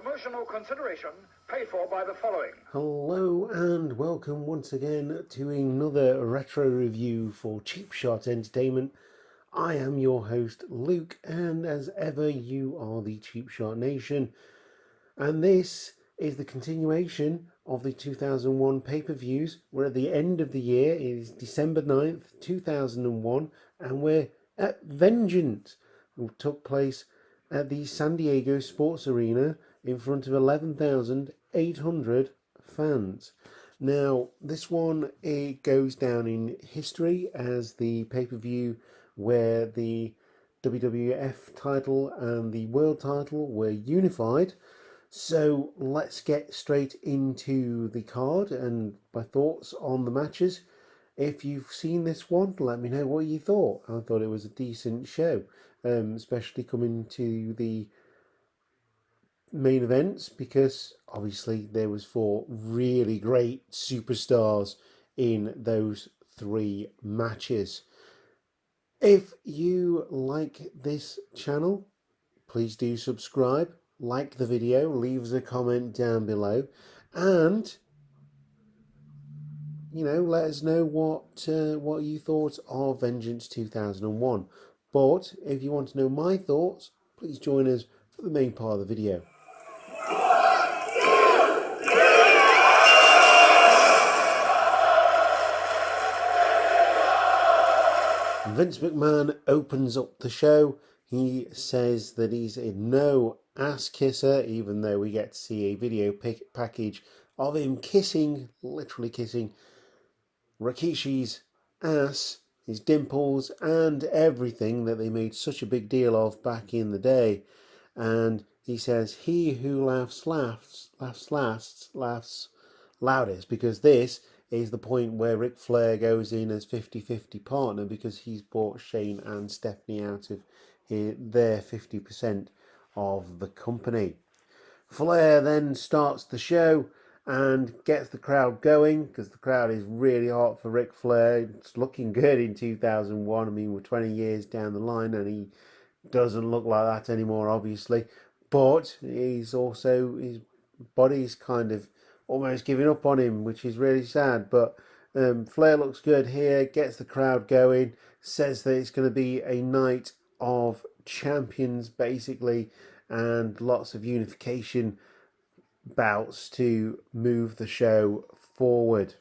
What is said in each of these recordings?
Promotional consideration paid for by the following. Hello and welcome once again to another retro review for Cheap Shot Entertainment. I am your host Luke, and as ever you are the Cheap Shot Nation, and this is the continuation of the 2001 pay-per-views. We're at the end of the year. It is December 9th 2001, and we're at Vengeance, which took place at the San Diego Sports Arena in front of 11,800 fans. Now, this one, it goes down in history as the pay-per-view where the WWF title and the world title were unified. So let's get straight into the card and my thoughts on the matches. If you've seen this one, let me know what you thought. I thought it was a decent show, especially coming to the main events, because obviously there was 4 really great superstars in those 3 matches. If you like this channel, please do subscribe, like the video, leave us a comment down below, and let us know what you thought of Vengeance 2001. But if you want to know my thoughts, please join us for the main part of the video. Vince McMahon opens up the show. He says that he's a no ass kisser, even though we get to see a video package of him kissing, literally kissing, Rikishi's ass, his dimples, and everything that they made such a big deal of back in the day. And he says, he who laughs loudest, because this is the point where Ric Flair goes in as 50-50 partner, because he's bought Shane and Stephanie out of their 50% of the company. Flair then starts the show and gets the crowd going, because the crowd is really hot for Ric Flair. It's looking good in 2001. I mean, we're 20 years down the line and he doesn't look like that anymore, obviously. But his body's kind of almost giving up on him, which is really sad. But Flair looks good here, gets the crowd going, says that it's going to be a night of champions, basically, and lots of unification bouts to move the show forward.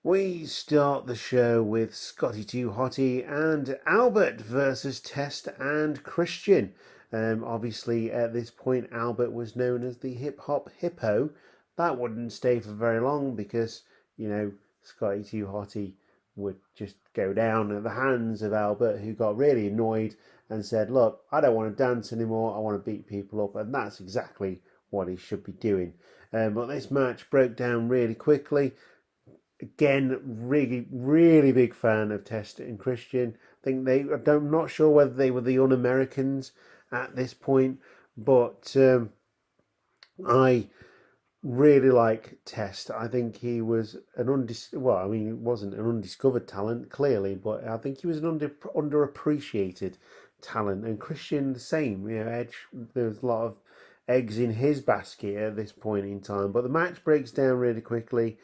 We start the show with Scotty 2 Hotty and Albert versus Test and Christian. Obviously, at this point, Albert was known as the Hip Hop Hippo. That wouldn't stay for very long because, Scotty 2 Hotty would just go down at the hands of Albert, who got really annoyed and said, look, I don't want to dance anymore, I want to beat people up. And that's exactly what he should be doing. But this match broke down really quickly. Again, really, really big fan of Test and Christian. I'm not sure whether they were the Un-Americans at this point, but I really like Test. I think he was he wasn't an undiscovered talent, clearly, but I think he was an underappreciated talent. And Christian, the same. Edge, there's a lot of eggs in his basket at this point in time. But the match breaks down really quickly.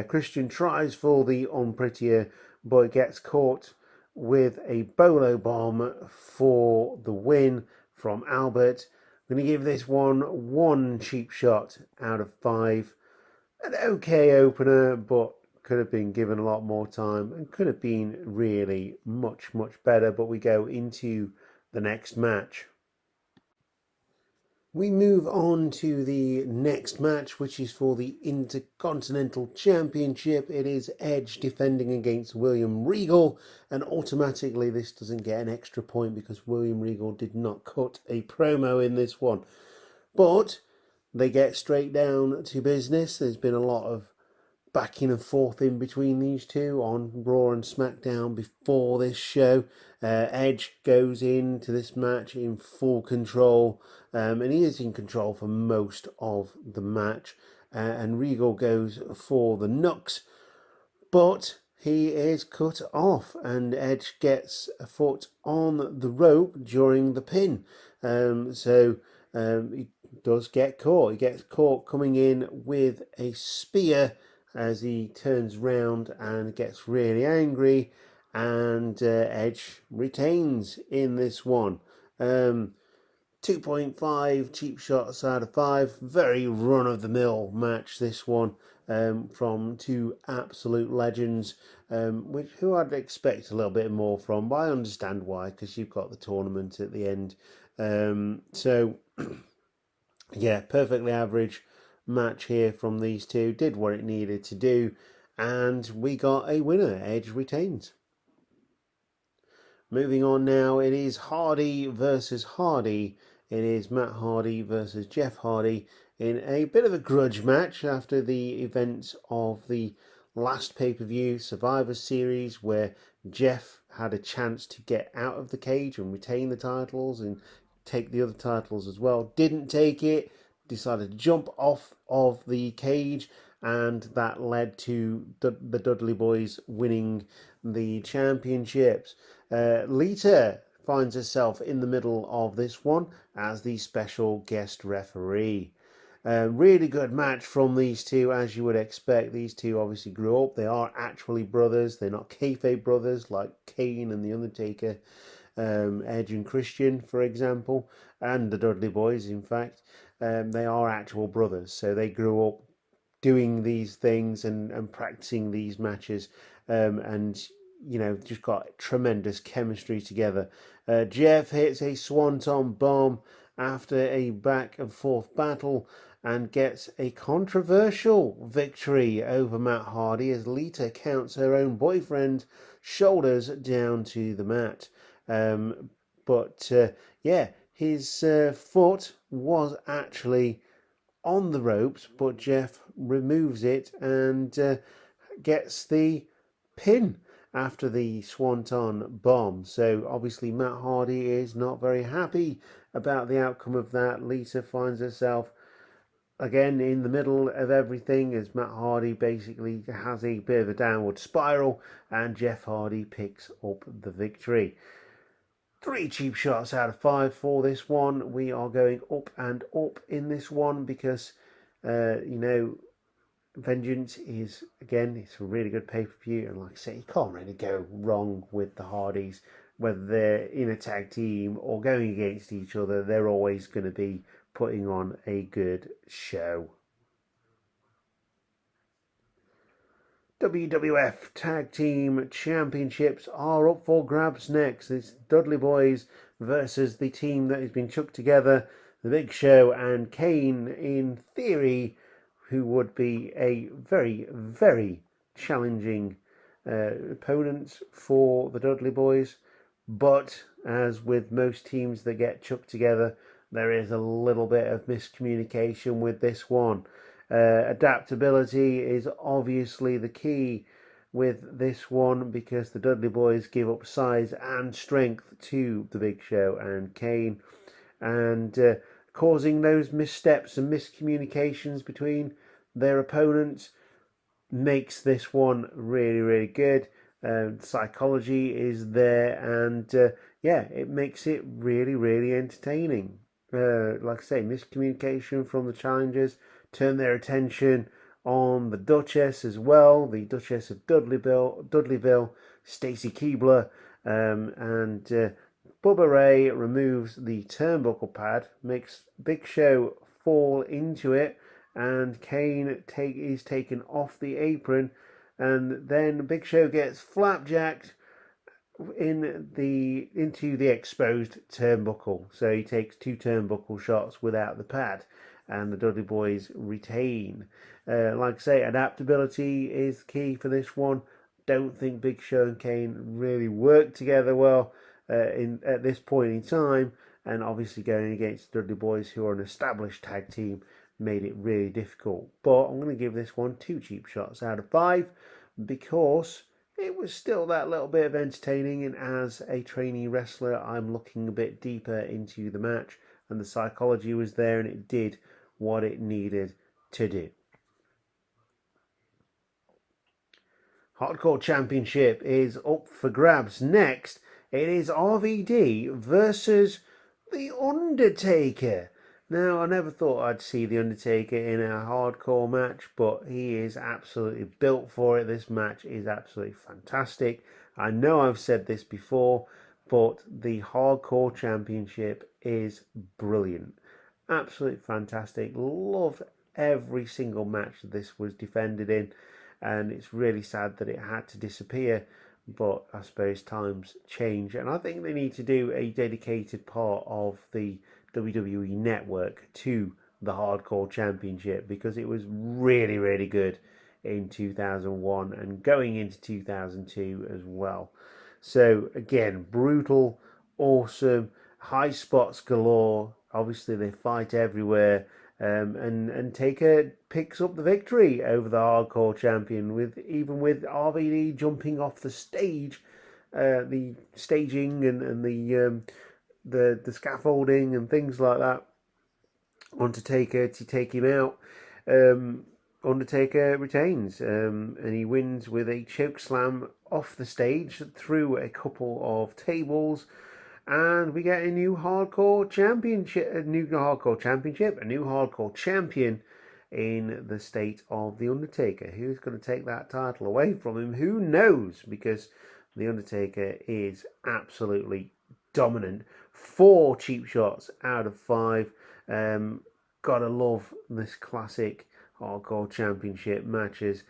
Christian tries for the unprettier, but gets caught with a bolo bomb for the win from Albert. I'm going to give this one cheap shot out of 5. An okay opener, but could have been given a lot more time and could have been really much, much better. But we go into the next match. We move on to the next match, which is for the Intercontinental Championship. It is Edge defending against William Regal, and automatically this doesn't get an extra point because William Regal did not cut a promo in this one. But they get straight down to business. There's been a lot of backing and forth in between these two on Raw and SmackDown before this show. Edge goes into this match in full control, and he is in control for most of the match, and Regal goes for the Nux, but he is cut off, and Edge gets a foot on the rope during the pin. He does get caught. He gets caught coming in with a spear as he turns round and gets really angry, and Edge retains in this one. 2.5 cheap shots out of 5. Very run-of-the-mill match, this one, from two absolute legends, who I'd expect a little bit more from, but I understand why, because you've got the tournament at the end. Yeah, perfectly average match here from these two. Did what it needed to do, and we got a winner. Edge retains. Moving on now, it is Hardy versus Hardy. It is Matt Hardy versus Jeff Hardy in a bit of a grudge match after the events of the last pay-per-view Survivor Series, where Jeff had a chance to get out of the cage and retain the titles and take the other titles as well. Didn't take it, decided to jump off of the cage, and that led to the Dudley Boys winning the championships. Lita finds herself in the middle of this one as the special guest referee. Really good match from these two, as you would expect. These two obviously grew up. They are actually brothers. They're not kayfabe brothers like Kane and the Undertaker, Edge and Christian, for example, and the Dudley Boys, in fact. They are actual brothers. So they grew up doing these things and practicing these matches, and just got tremendous chemistry together. Jeff hits a swanton bomb after a back and forth battle and gets a controversial victory over Matt Hardy as Lita counts her own boyfriend's shoulders down to the mat. His foot was actually on the ropes, but Jeff removes it and gets the pin after the swanton bomb. So obviously Matt Hardy is not very happy about the outcome of that. Lita finds herself again in the middle of everything as Matt Hardy basically has a bit of a downward spiral, and Jeff Hardy picks up the victory. 3 cheap shots out of 5 for this one. We are going up and up in this one because, Vengeance is, again, it's a really good pay-per-view. And like I say, you can't really go wrong with the Hardys. Whether they're in a tag team or going against each other, they're always going to be putting on a good show. WWF Tag Team Championships are up for grabs next. It's Dudley Boys versus the team that has been chucked together, The Big Show and Kane, in theory, who would be a very, very challenging opponent for the Dudley Boys. But as with most teams that get chucked together, there is a little bit of miscommunication with this one. Adaptability is obviously the key with this one because the Dudley Boys give up size and strength to the Big Show and Kane, and causing those missteps and miscommunications between their opponents makes this one really, really good. Psychology is there, and it makes it really, really entertaining. Like I say, miscommunication from the challengers turn their attention on the Duchess as well, the Duchess of Dudleyville, Stacy Keibler, and Bubba Ray removes the turnbuckle pad, makes Big Show fall into it, and Kane is taken off the apron, and then Big Show gets flapjacked into the exposed turnbuckle. So he takes 2 turnbuckle shots without the pad, and the Dudley Boys retain. Like I say, adaptability is key for this one. Don't think Big Show and Kane really work together well at this point in time, and obviously going against the Dudley Boys, who are an established tag team, made it really difficult. But I'm going to give this one 2 cheap shots out of 5 because it was still that little bit of entertaining, and as a trainee wrestler, I'm looking a bit deeper into the match, and the psychology was there, and it did what it needed to do. Hardcore Championship is up for grabs. Next, it is RVD versus The Undertaker. Now, I never thought I'd see The Undertaker in a hardcore match, but he is absolutely built for it. This match is absolutely fantastic. I know I've said this before, but the Hardcore Championship is brilliant. Absolutely fantastic. Loved every single match that this was defended in, and it's really sad that it had to disappear, but I suppose times change, and I think they need to do a dedicated part of the WWE Network to the Hardcore Championship, because it was really, really good in 2001 and going into 2002 as well. So again, brutal, awesome, high spots galore. Obviously, they fight everywhere. And Taker picks up the victory over the Hardcore Champion, with RVD jumping off the stage, the staging and the scaffolding and things like that, onto Taker to take him out. Undertaker retains, and he wins with a choke slam off the stage through a couple of tables. And we get a new hardcore championship, a new hardcore champion in the state of The Undertaker. Who's going to take that title away from him? Who knows? Because The Undertaker is absolutely dominant. 4 cheap shots out of 5. Gotta love this classic hardcore championship matches.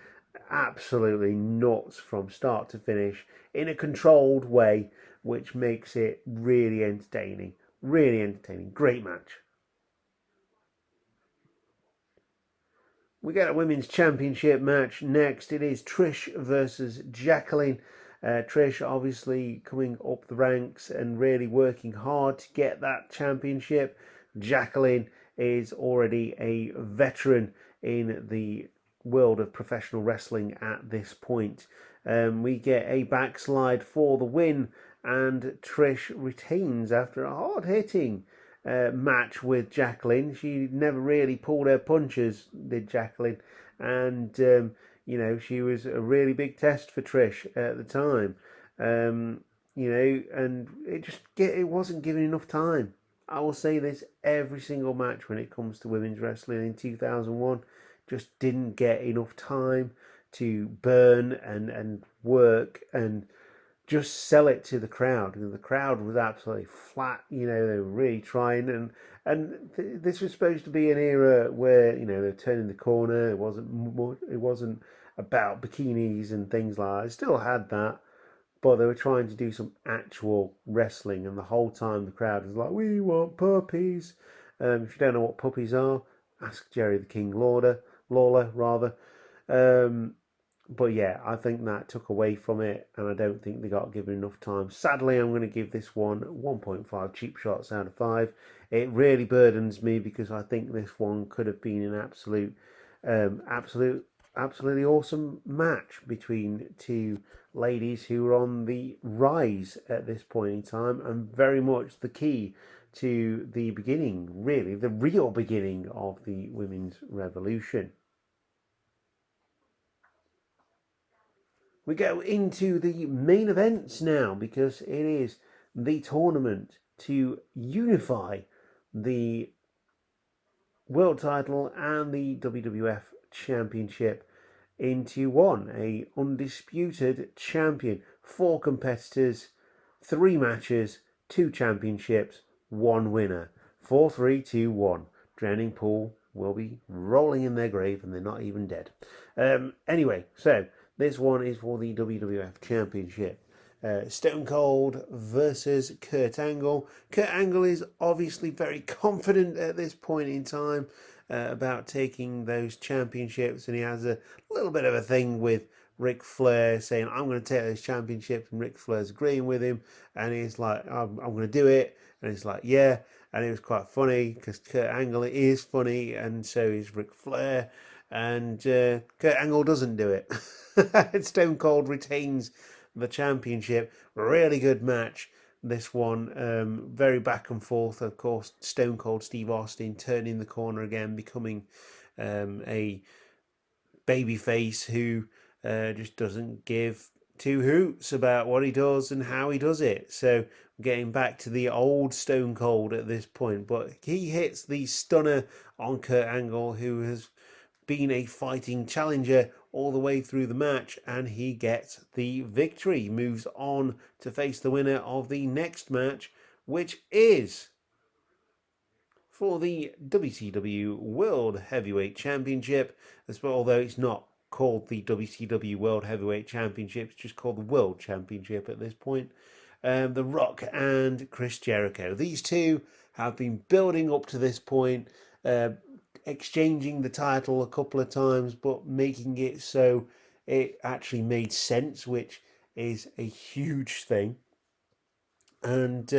Absolutely nuts from start to finish in a controlled way, which makes it really entertaining. Really entertaining. Great match. We get a women's championship match next. It is Trish versus Jacqueline. Trish obviously coming up the ranks and really working hard to get that championship. Jacqueline is already a veteran in the world of professional wrestling at this point. We get a backslide for the win, and Trish retains after a hard-hitting match with Jacqueline. She never really pulled her punches, did Jacqueline, and she was a really big test for Trish at the time. And it wasn't given enough time. I will say this every single match when it comes to women's wrestling in 2001. Just didn't get enough time to burn and work and just sell it to the crowd. And the crowd was absolutely flat. They were really trying, this was supposed to be an era where they're turning the corner. It wasn't about bikinis and things like that. It still had that, but they were trying to do some actual wrestling, and the whole time the crowd was like, "We want puppies." If you don't know what puppies are, ask Jerry the King Lawler. But yeah, I think that took away from it, and I don't think they got given enough time. Sadly, I'm going to give this one 1.5 cheap shots out of 5. It really burdens me, because I think this one could have been an absolutely awesome match between two ladies who were on the rise at this point in time, and very much the key to the beginning, really, the real beginning of the women's revolution. We go into the main events now, because it is the tournament to unify the world title and the WWF Championship into one. A undisputed champion, 4 competitors, 3 matches, 2 championships, 1 winner. 4, 3, 2, 1. Drowning Pool will be rolling in their grave, and they're not even dead. Anyway, so this one is for the WWF Championship. Stone Cold versus Kurt Angle. Kurt Angle is obviously very confident at this point in time about taking those championships, and he has a little bit of a thing with Ric Flair, saying, "I'm going to take those championships," and Ric Flair's agreeing with him, and he's like, I'm going to do it," and he's like, "Yeah," and it was quite funny, because Kurt Angle is funny, and so is Ric Flair, and Kurt Angle doesn't do it. Stone Cold retains the championship. Really good match, this one. Very back and forth. Of course, Stone Cold Steve Austin turning the corner again, becoming a babyface who just doesn't give two hoots about what he does and how he does it. So getting back to the old Stone Cold at this point, but he hits the stunner on Kurt Angle, who has been a fighting challenger all the way through the match, and he gets the victory. Moves on to face the winner of the next match, which is for the WCW World Heavyweight Championship, although it's not called the WCW World Heavyweight Championship, it's just called the World Championship at this point. The Rock and Chris Jericho. These two have been building up to this point, exchanging the title a couple of times, but making it so it actually made sense, which is a huge thing. And,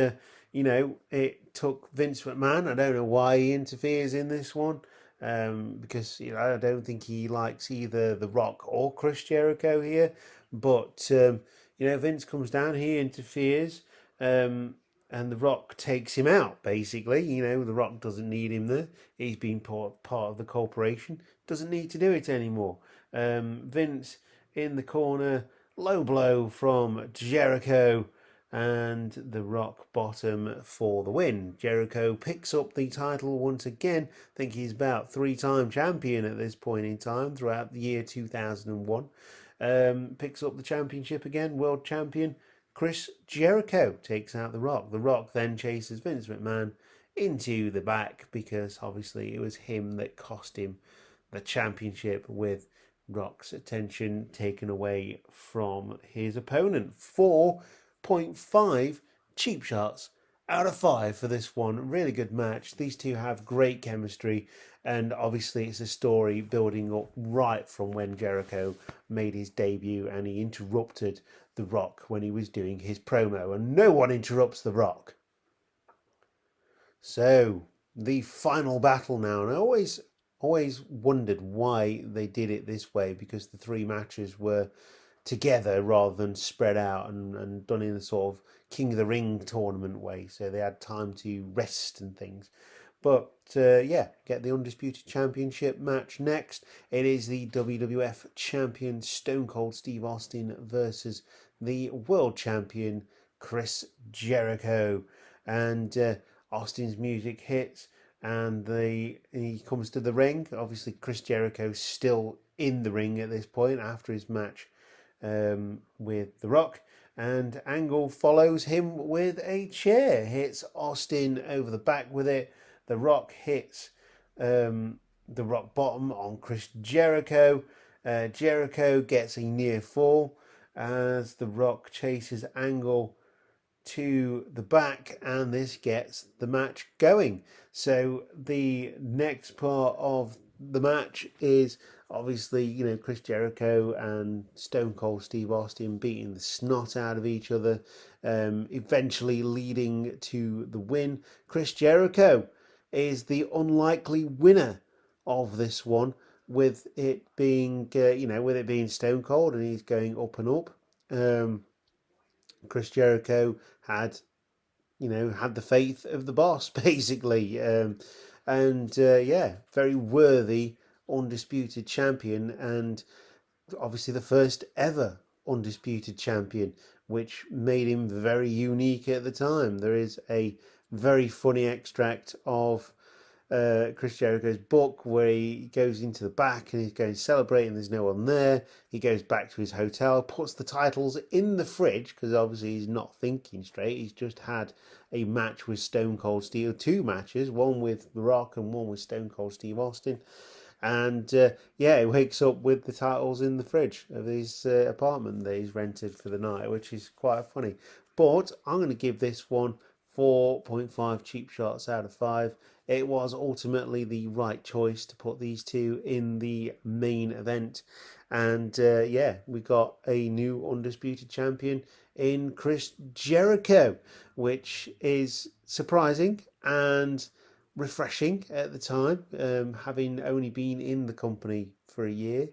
it took Vince McMahon. I don't know why he interferes in this one, because, I don't think he likes either The Rock or Chris Jericho here. But, Vince comes down, he interferes, and The Rock takes him out, basically. The Rock doesn't need him there. He's been part of the corporation, doesn't need to do it anymore. Vince in the corner, low blow from Jericho, and the Rock bottom for the win. Jericho picks up the title once again. I think he's about 3-time champion at this point in time throughout the year 2001. Picks up the championship again, world champion. Chris Jericho takes out The Rock. The Rock then chases Vince McMahon into the back, because obviously it was him that cost him the championship, with Rock's attention taken away from his opponent. 4.5 cheap shots out of 5 for this one. Really good match. These two have great chemistry, and obviously it's a story building up right from when Jericho made his debut and he interrupted The Rock when he was doing his promo, and no one interrupts The Rock. So the final battle now, and I always wondered why they did it this way, because the 3 matches were together rather than spread out and done in a sort of King of the Ring tournament way, so they had time to rest and things. But get the Undisputed Championship match next. It is the WWF Champion Stone Cold Steve Austin versus the World Champion Chris Jericho. And Austin's music hits, and he comes to the ring. Obviously Chris Jericho's still in the ring at this point after his match with The Rock, and Angle follows him with a chair, hits Austin over the back with it. The Rock hits the rock bottom on Chris Jericho. Jericho gets a near fall as The Rock chases Angle to the back, and this gets the match going. So the next part of the match is obviously, Chris Jericho and Stone Cold Steve Austin beating the snot out of each other, eventually leading to the win. Chris Jericho is the unlikely winner of this one, with it being, Stone Cold, and he's going up and up. Chris Jericho had the faith of the boss, basically, very worthy undisputed champion, and obviously the first ever undisputed champion, which made him very unique at the time. There is a very funny extract of Chris Jericho's book where he goes into the back and he's going celebrating, there's no one there. He goes back to his hotel, puts the titles in the fridge, because obviously he's not thinking straight. He's just had a match with Stone Cold Steve, 2 matches, one with The Rock and one with Stone Cold Steve Austin. And he wakes up with the titles in the fridge of his apartment that he's rented for the night, which is quite funny. But I'm going to give this one 4.5 cheap shots out of 5. It was ultimately the right choice to put these two in the main event. And we got a new undisputed champion in Chris Jericho, which is surprising and refreshing at the time, having only been in the company for a year.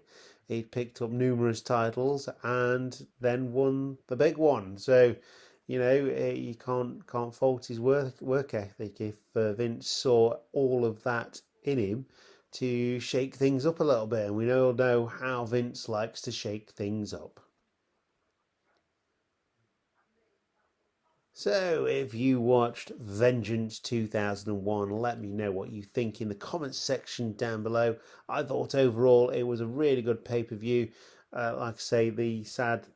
He picked up numerous titles and then won the big one. So, you can't fault his work ethic. If Vince saw all of that in him, to shake things up a little bit, and we all know how Vince likes to shake things up. So, if you watched Vengeance 2001, let me know what you think in the comments section down below. I thought overall it was a really good pay-per-view. Like I say, the sad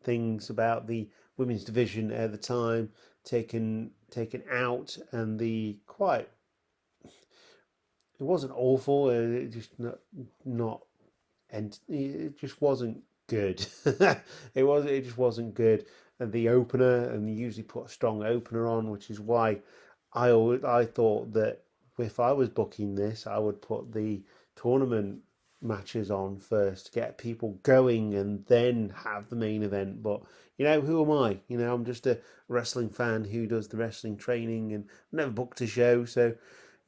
things about the women's division at the time taken out, and the quite, it wasn't awful, it just not and it just wasn't good. It just wasn't good. And the opener, and they usually put a strong opener on, which is why I thought that if I was booking this, I would put the tournament matches on first to get people going, and then have the main event. But who am I? I'm just a wrestling fan who does the wrestling training, and never booked a show, so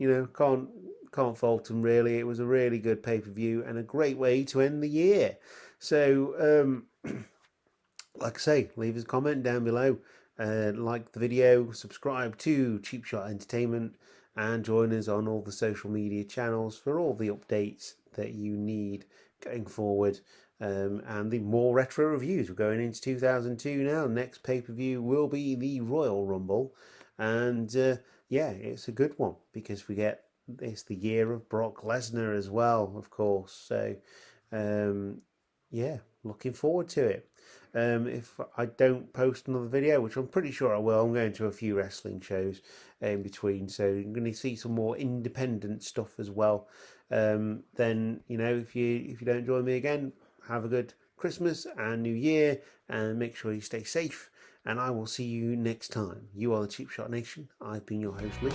can't fault them really. It was a really good pay-per-view and a great way to end the year. So like I say, leave us a comment down below, like the video, subscribe to Cheap Shot Entertainment, and join us on all the social media channels for all the updates that you need going forward, and the more retro reviews. We're going into 2002 now. Next pay-per-view will be the Royal Rumble, and yeah, it's a good one because it's the year of Brock Lesnar as well, of course. So yeah, looking forward to it. If I don't post another video, which I'm pretty sure I will, I'm going to a few wrestling shows in between, so you're going to see some more independent stuff as well. Then if you don't join me again, have a good Christmas and New Year, and make sure you stay safe, and I will see you next time. You are the Cheap Shot Nation. I've been your host, Lee.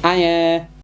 Hiya.